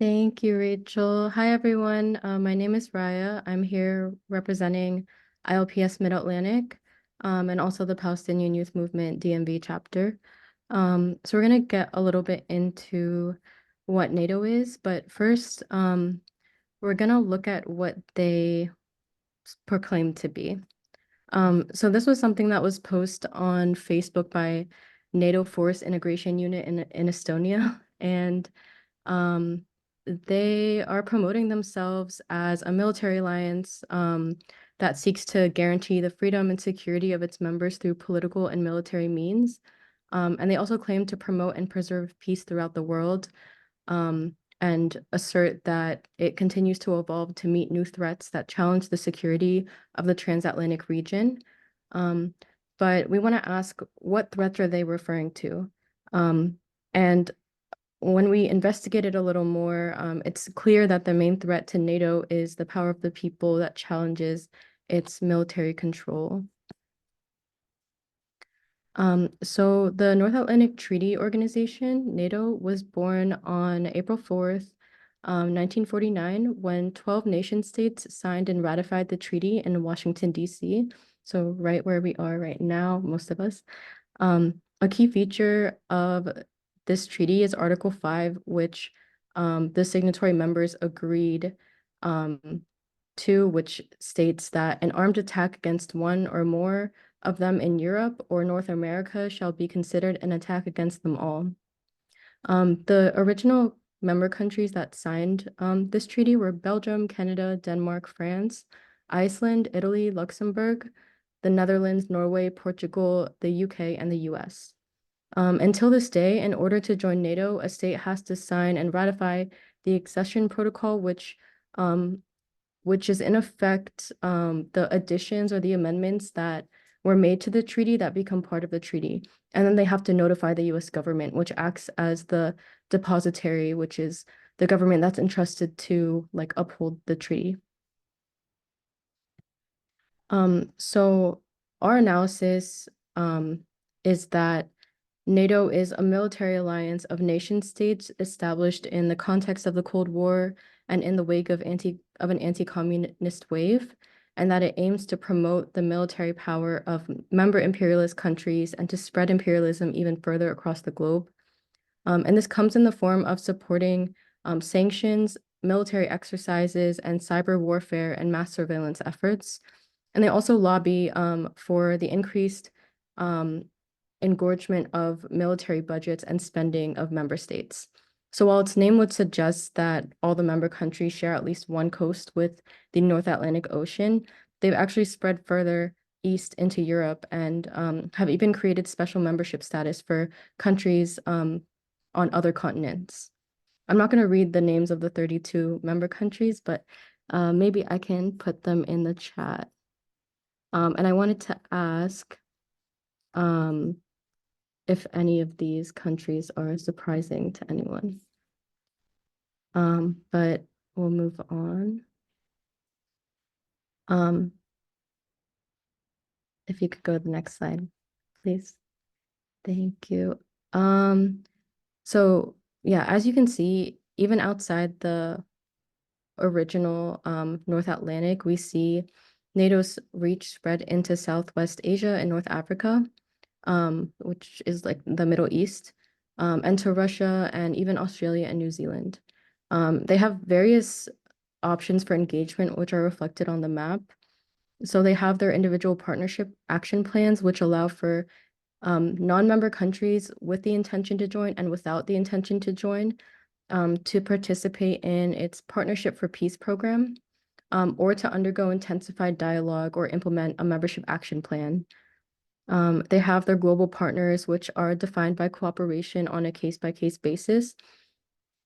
Thank you, Rachel. Hi, everyone. My name is Raya. I'm here representing ILPS Mid-Atlantic and also the Palestinian Youth Movement DMV chapter. So we're going to get a little bit into what NATO is, but first, we're going to look at what they proclaim to be. So this was something that was posted on Facebook by NATO Force Integration Unit in Estonia, and um, they are promoting themselves as a military alliance that seeks to guarantee the freedom and security of its members through political and military means. And they also claim to promote and preserve peace throughout the world, and assert that it continues to evolve to meet new threats that challenge the security of the transatlantic region. Um, but we want to ask, what threats are they referring to? And when we investigated a little more, it's clear that the main threat to NATO is the power of the people that challenges its military control. So the North Atlantic Treaty Organization, NATO, was born on April 4th, 1949, when 12 nation states signed and ratified the treaty in Washington, D.C. So right where we are right now, most of us. A key feature of this treaty is Article 5, which the signatory members agreed um, to, which states that an armed attack against one or more of them in Europe or North America shall be considered an attack against them all. The original member countries that signed this treaty were Belgium, Canada, Denmark, France, Iceland, Italy, Luxembourg, the Netherlands, Norway, Portugal, the UK, and the US. Until this day, in order to join NATO, a state has to sign and ratify the accession protocol, which is in effect the additions or the amendments that were made to the treaty that become part of the treaty. And then they have to notify the US government, which acts as the depositary, which is the government that's entrusted to like uphold the treaty. So our analysis is that NATO is a military alliance of nation states established in the context of the Cold War and in the wake of an anti-communist wave, and that it aims to promote the military power of member imperialist countries and to spread imperialism even further across the globe. And this comes in the form of supporting sanctions, military exercises, and cyber warfare and mass surveillance efforts. And they also lobby for the increased engorgement of military budgets and spending of member states. So while its name would suggest that all the member countries share at least one coast with the North Atlantic Ocean, they've actually spread further east into Europe and have even created special membership status for countries on other continents. I'm not going to read the names of the 32 member countries, but maybe I can put them in the chat. And I wanted to ask if any of these countries are surprising to anyone. But we'll move on. If you could go to the next slide, please. Thank you. So yeah, as you can see, even outside the original North Atlantic, we see NATO's reach spread into Southwest Asia and North Africa, which is like the Middle East, and to Russia and even Australia and New Zealand. They have various options for engagement, which are reflected on the map. So they have their individual partnership action plans, which allow for non-member countries with the intention to join and without the intention to join to participate in its Partnership for Peace program, or to undergo intensified dialogue or implement a membership action plan. They have their global partners, which are defined by cooperation on a case-by-case basis.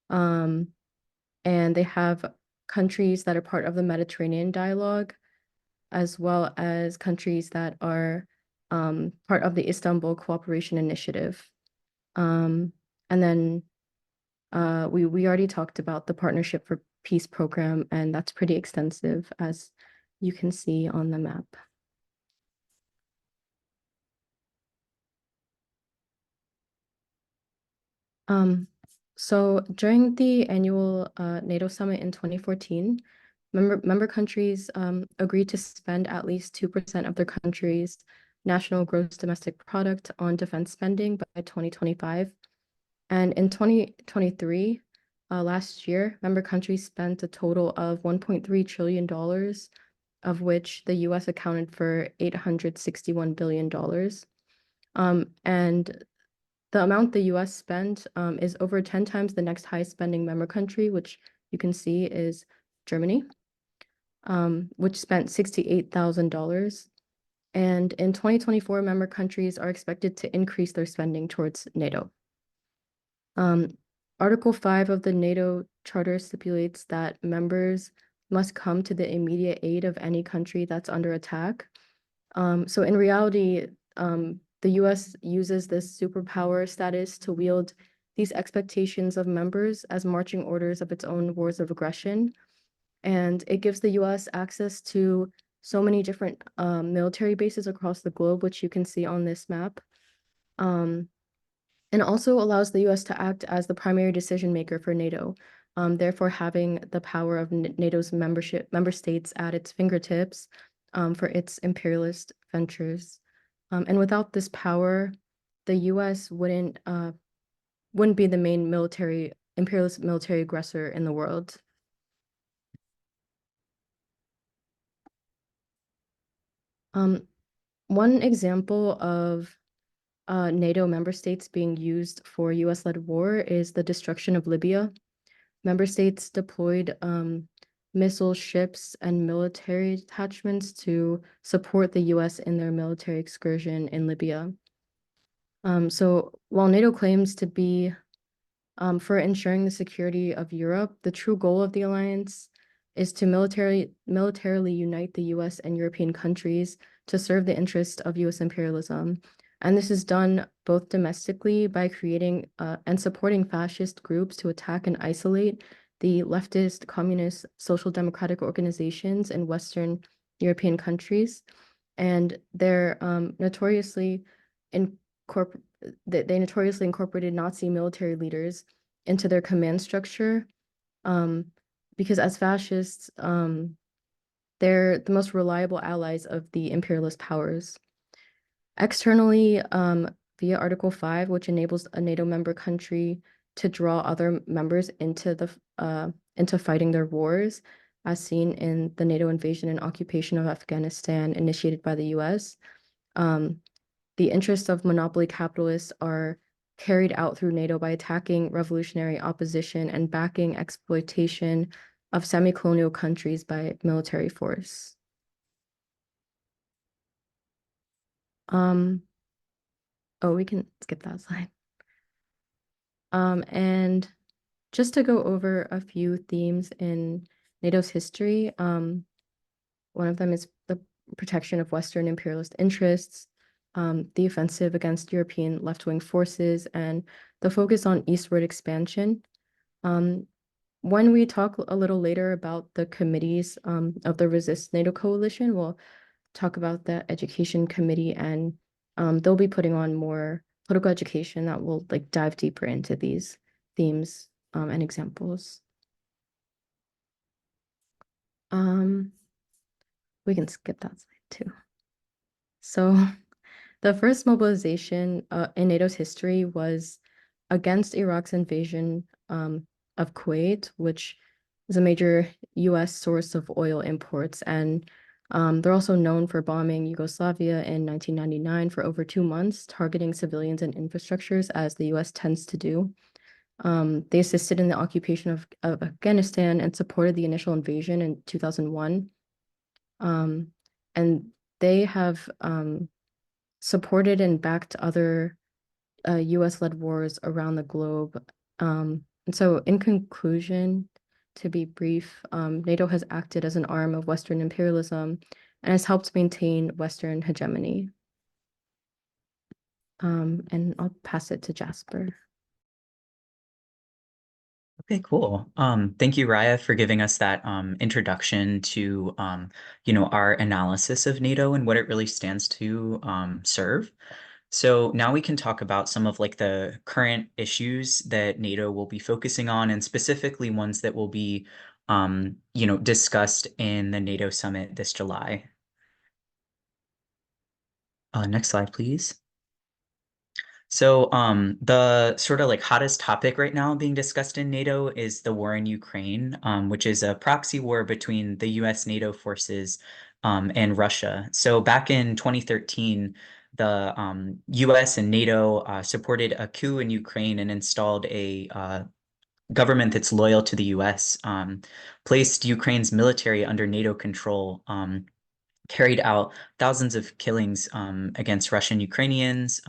And they have countries that are part of the Mediterranean dialogue, as well as countries that are part of the Istanbul Cooperation Initiative. And then we already talked about the Partnership for Peace program, and that's pretty extensive, as you can see on the map. So during the annual NATO summit in 2014, member countries agreed to spend at least 2% of their country's national gross domestic product on defense spending by 2025. And in 2023, last year, member countries spent a total of $1.3 trillion, of which the US accounted for $861 billion. And the amount the US spent is over 10 times the next highest spending member country, which you can see is Germany, which spent $68,000. And in 2024, member countries are expected to increase their spending towards NATO. Article 5 of the NATO Charter stipulates that members must come to the immediate aid of any country that's under attack. So in reality, the US uses this superpower status to wield these expectations of members as marching orders of its own wars of aggression. And it gives the US access to so many different military bases across the globe, which you can see on this map. And also allows the US to act as the primary decision maker for NATO, therefore having the power of NATO's member states at its fingertips for its imperialist ventures. And without this power, the US wouldn't be the main imperialist military aggressor in the world. One example of NATO member states being used for US-led war is the destruction of Libya. Member states deployed missile ships and military detachments to support the US in their military excursion in Libya. So while NATO claims to be for ensuring the security of Europe, the true goal of the alliance is to militarily unite the US and European countries to serve the interest of US imperialism. And this is done both domestically by creating and supporting fascist groups to attack and isolate the leftist, communist, social democratic organizations in Western European countries. And they're notoriously they notoriously incorporated Nazi military leaders into their command structure, because as fascists, they're the most reliable allies of the imperialist powers. Externally, via Article 5, which enables a NATO member country to draw other members into fighting their wars, as seen in the NATO invasion and occupation of Afghanistan initiated by the US. The interests of monopoly capitalists are carried out through NATO by attacking revolutionary opposition and backing exploitation of semi-colonial countries by military force. We can skip that slide. And just to go over a few themes in NATO's history, one of them is the protection of Western imperialist interests, the offensive against European left-wing forces, and the focus on eastward expansion. When we talk a little later about the committees of the Resist NATO Coalition, we'll talk about the Education Committee, and they'll be putting on more political education that will dive deeper into these themes and examples. We can skip that slide too. So the first mobilization in NATO's history was against Iraq's invasion of Kuwait, which is a major US source of oil imports. And they're also known for bombing Yugoslavia in 1999 for over 2 months, targeting civilians and infrastructures, as the US tends to do. They assisted in the occupation of Afghanistan and supported the initial invasion in 2001. And they have supported and backed other US-led wars around the globe. And so in conclusion, to be brief, NATO has acted as an arm of Western imperialism and has helped maintain Western hegemony. And I'll pass it to Jasper. Okay, cool. Thank you, Raya, for giving us that introduction to our analysis of NATO and what it really stands to serve. So now we can talk about some of like the current issues that NATO will be focusing on, and specifically ones that will be, discussed in the NATO summit this July. Next slide, please. So, the sort of like hottest topic right now being discussed in NATO is the war in Ukraine, which is a proxy war between the US NATO forces, and Russia. So back in 2013, the US and NATO supported a coup in Ukraine and installed a government that's loyal to the US, placed Ukraine's military under NATO control, carried out thousands of killings against Russian Ukrainians,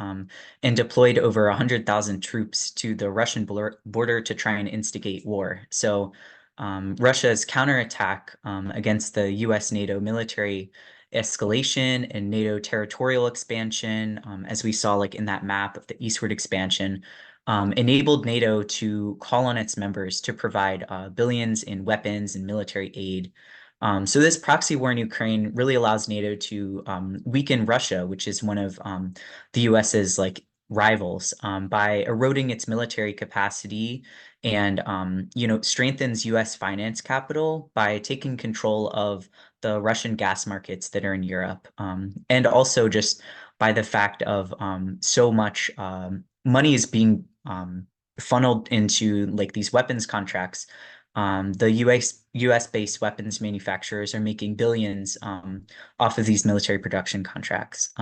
and deployed over 100,000 troops to the Russian border to try and instigate war. So Russia's counterattack against the US NATO military escalation and NATO territorial expansion, as we saw like in that map of the eastward expansion, enabled NATO to call on its members to provide billions in weapons and military aid. So this proxy war in Ukraine really allows NATO to weaken Russia, which is one of the US's like rivals, by eroding its military capacity and strengthens US finance capital by taking control of the Russian gas markets that are in Europe, and also just by the fact of so much money is being funneled into like these weapons contracts. The US based weapons manufacturers are making billions off of these military production contracts.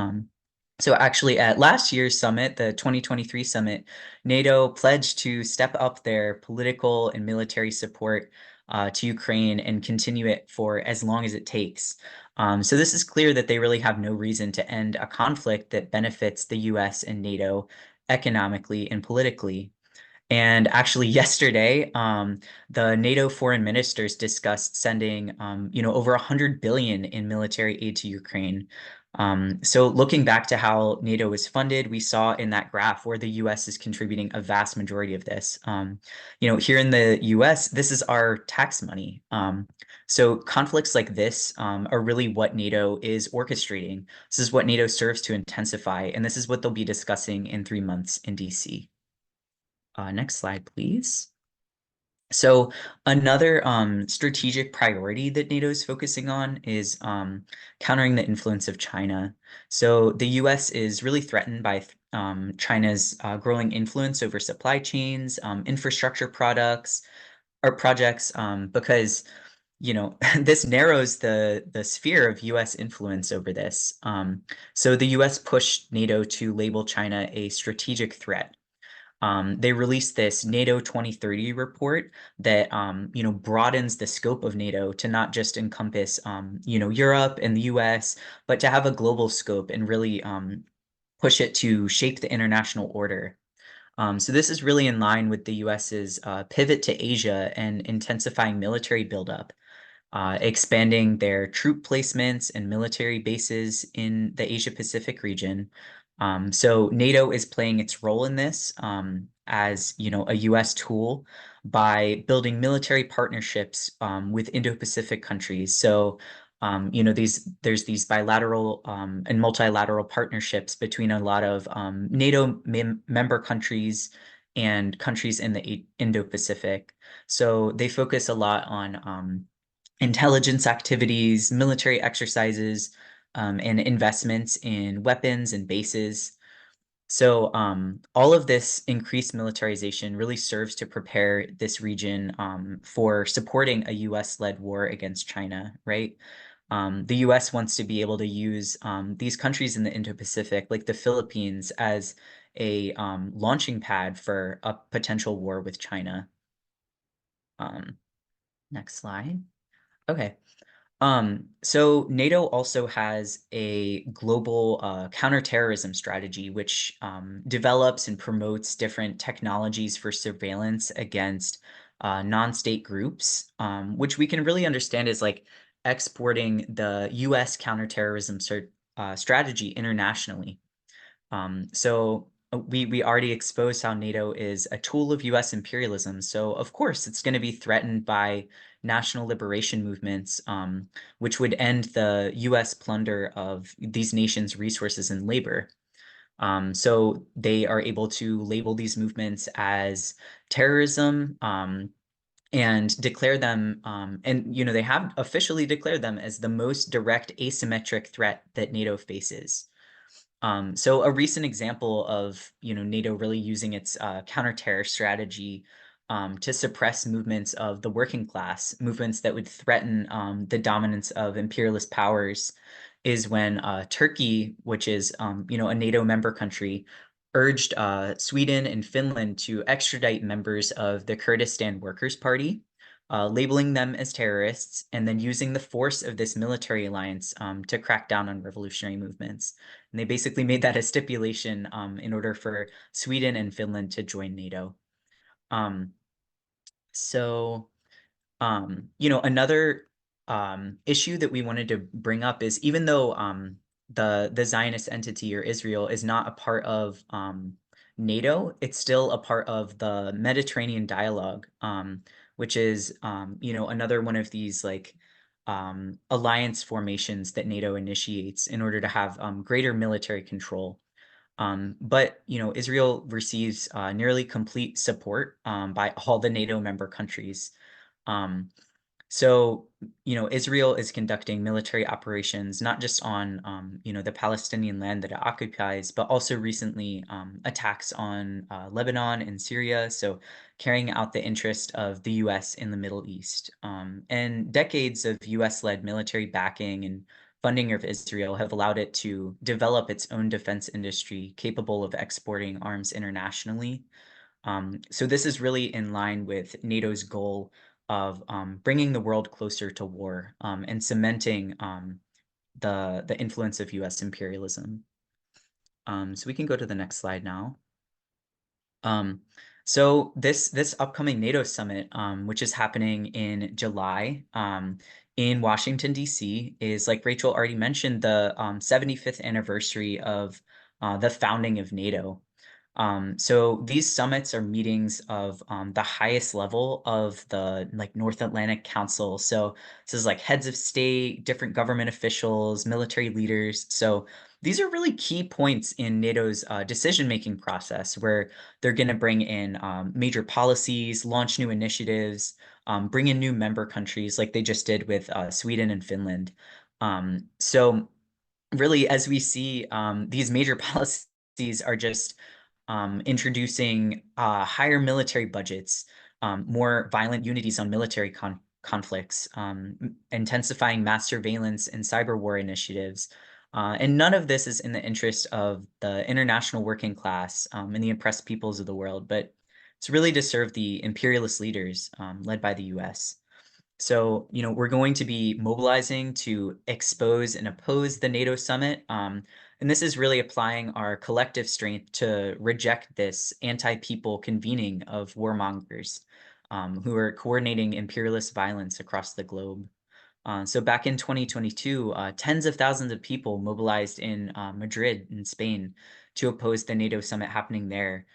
So actually at last year's summit, the 2023 summit, NATO pledged to step up their political and military support to Ukraine and continue it for as long as it takes. So this is clear that they really have no reason to end a conflict that benefits the US and NATO economically and politically. And actually, yesterday, the NATO foreign ministers discussed sending, over 100 billion in military aid to Ukraine. So looking back to how NATO is funded, we saw in that graph where the US is contributing a vast majority of this. Here in the US, this is our tax money. So conflicts like this are really what NATO is orchestrating. This is what NATO serves to intensify, and this is what they'll be discussing in 3 months in DC. Next slide, please. So another strategic priority that NATO is focusing on is countering the influence of China. So the US is really threatened by China's growing influence over supply chains, infrastructure products or projects, because this narrows the sphere of US influence over this. So the US pushed NATO to label China a strategic threat. They released this NATO 2030 report that broadens the scope of NATO to not just encompass Europe and the US, but to have a global scope and really push it to shape the international order. So this is really in line with the US's pivot to Asia and intensifying military buildup, expanding their troop placements and military bases in the Asia Pacific region. So NATO is playing its role in this as a U.S. tool by building military partnerships with Indo-Pacific countries. So there's these bilateral and multilateral partnerships between a lot of NATO member countries and countries in the Indo-Pacific. So they focus a lot on intelligence activities, military exercises, and investments in weapons and bases. So all of this increased militarization really serves to prepare this region for supporting a US-led war against China, right? The US wants to be able to use these countries in the Indo-Pacific, like the Philippines, as a launching pad for a potential war with China. Next slide. Okay. So NATO also has a global counterterrorism strategy, which develops and promotes different technologies for surveillance against non-state groups, which we can really understand as like exporting the US counterterrorism strategy internationally. We already exposed how NATO is a tool of US imperialism. So of course it's going to be threatened by national liberation movements, which would end the US plunder of these nations' resources and labor. So they are able to label these movements as terrorism, and declare them, and they have officially declared them as the most direct asymmetric threat that NATO faces. So a recent example of NATO really using its counter-terror strategy to suppress movements of the working class, movements that would threaten the dominance of imperialist powers, is when Turkey, which is a NATO member country, urged Sweden and Finland to extradite members of the Kurdistan Workers' Party, labeling them as terrorists, and then using the force of this military alliance to crack down on revolutionary movements. And they basically made that a stipulation in order for Sweden and Finland to join NATO. Um, so Another issue that we wanted to bring up is, even though the Zionist entity, or Israel, is not a part of NATO, it's still a part of the Mediterranean Dialogue, which is another one of these like alliance formations that NATO initiates in order to have greater military control. But Israel receives nearly complete support by all the NATO member countries. Um, so Israel is conducting military operations not just on, the Palestinian land that it occupies, but also recently attacks on Lebanon and Syria. So carrying out the interest of the U.S. in the Middle East. And decades of U.S.-led military backing and funding of Israel have allowed it to develop its own defense industry capable of exporting arms internationally. So this is really in line with NATO's goal of bringing the world closer to war, and cementing the influence of U.S. imperialism. So we can go to the next slide now. Um, so this upcoming NATO summit, which is happening in July, in Washington D.C., is, like Rachel already mentioned, the 75th anniversary of the founding of NATO. So these summits are meetings of the highest level of the North Atlantic Council. So this is like heads of state, different government officials, military leaders. So these are really key points in NATO's decision-making process, where they're going to bring in major policies, launch new initiatives, bring in new member countries, like they just did with Sweden and Finland. So really, as we see, these major policies are just introducing higher military budgets, more violent unities on military conflicts, intensifying mass surveillance and cyber war initiatives. And none of this is in the interest of the international working class and the oppressed peoples of the world, but it's really to serve the imperialist leaders led by the US. So, we're going to be mobilizing to expose and oppose the NATO summit. And this is really applying our collective strength to reject this anti-people convening of warmongers who are coordinating imperialist violence across the globe. So back in 2022, tens of thousands of people mobilized in Madrid in Spain to oppose the NATO summit happening there.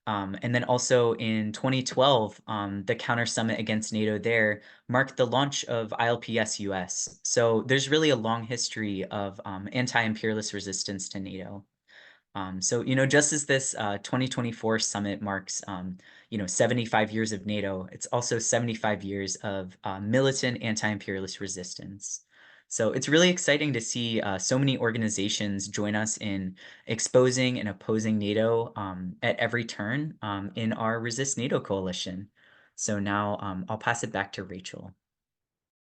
And then also in 2012, the counter summit against NATO there marked the launch of ILPS US. So there's really a long history of anti-imperialist resistance to NATO. So just as this 2024 summit marks, 75 years of NATO, it's also 75 years of militant anti-imperialist resistance. So it's really exciting to see so many organizations join us in exposing and opposing NATO at every turn in our Resist NATO coalition. So now I'll pass it back to Rachel.